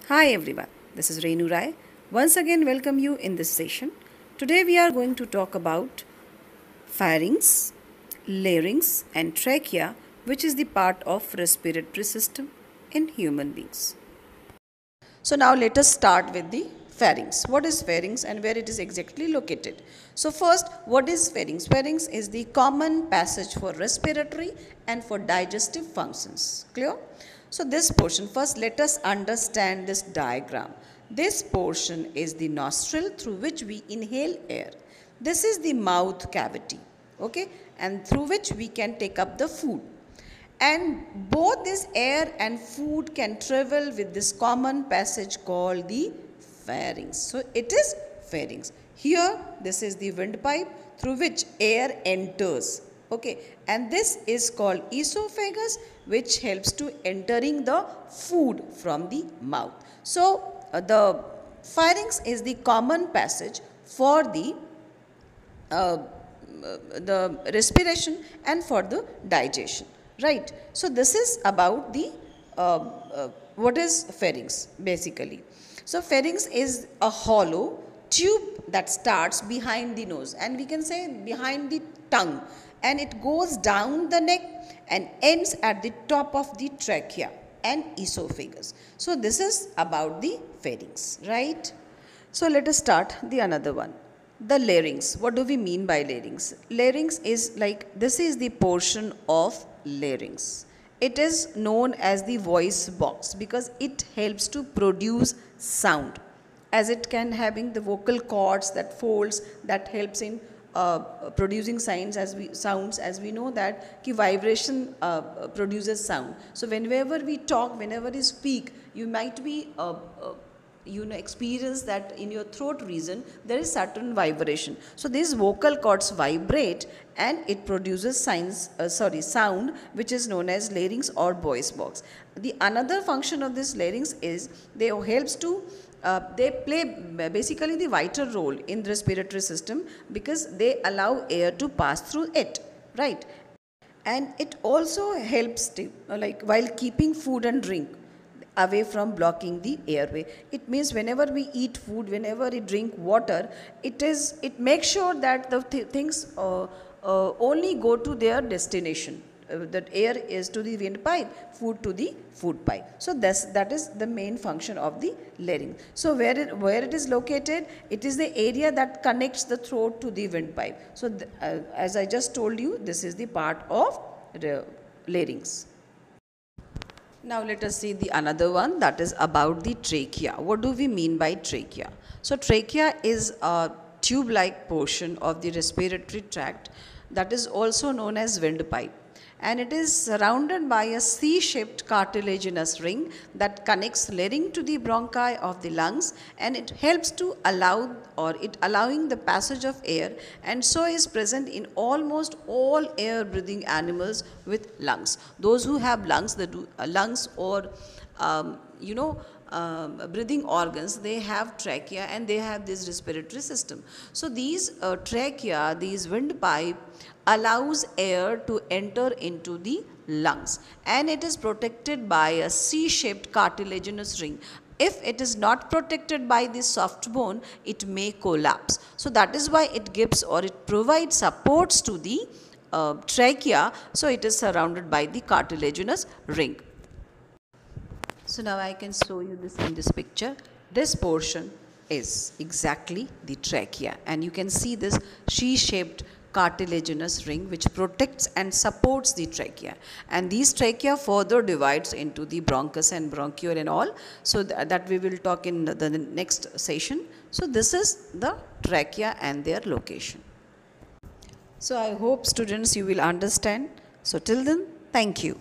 Hi everyone, this is Renu Rai. Once again, welcome you in this session. Today we are going to talk about pharynx, larynx, and trachea, which is the part of respiratory system in human beings. So now let us start with the pharynx. What is pharynx and where it is exactly located? So first, what is pharynx? Pharynx is the common passage for respiratory and for digestive functions. Clear? So this portion, first let us understand this diagram. This portion is the nostril through which we inhale air. This is the mouth cavity, okay, and through which we can take up the food. And both this air and food can travel with this common passage called the pharynx. So it is pharynx. Here this is the windpipe through which air enters. Okay, and this is called esophagus, which helps to entering the food from the mouth. So the pharynx is the common passage for the respiration and for the digestion. Right. So this is about the what is pharynx basically. So pharynx is a hollow tube that starts behind the nose, and we can say behind the tongue, and it goes down the neck and ends at the top of the trachea and esophagus. So this is about the pharynx, right? So let us start the another one. The larynx. What do we mean by larynx? Larynx is like, this is the portion of larynx. It is known as the voice box because it helps to produce sound, as it can having the vocal cords that folds that helps in producing sounds. As we know that vibration produces sound. So whenever we talk, whenever we speak, you might be experience that in your throat region there is certain vibration. So these vocal cords vibrate and it produces sound, which is known as larynx or voice box. The another function of this larynx is they play basically the vital role in the respiratory system because they allow air to pass through it, right? And it also helps to, while keeping food and drink away from blocking the airway. It means whenever we eat food, whenever we drink water, it makes sure that the things only go to their destination. That air is to the windpipe, food to the food pipe. So that is the main function of the larynx. So where it is located, it is the area that connects the throat to the windpipe. So as I just told you, this is the part of the larynx. Now let us see the another one, that is about the trachea. What do we mean by trachea? So trachea is a tube-like portion of the respiratory tract that is also known as windpipe, and it is surrounded by a C-shaped cartilaginous ring that connects larynx to the bronchi of the lungs, and it helps to allowing the passage of air, and so is present in almost all air breathing animals with lungs. Those who have lungs, lungs or breathing organs, they have trachea and they have this respiratory system. So these trachea, these windpipe allows air to enter into the lungs, and it is protected by a C-shaped cartilaginous ring. If it is not protected by this soft bone, it may collapse. So that is why it gives or it provides supports to the trachea. So it is surrounded by the cartilaginous ring. So now I can show you this in this picture. This portion is exactly the trachea, and you can see this C-shaped cartilaginous ring which protects and supports the trachea, and these trachea further divides into the bronchus and bronchiole and all. So that we will talk in the next session. So this is the trachea and their location. So I hope students you will understand. So till then, thank you.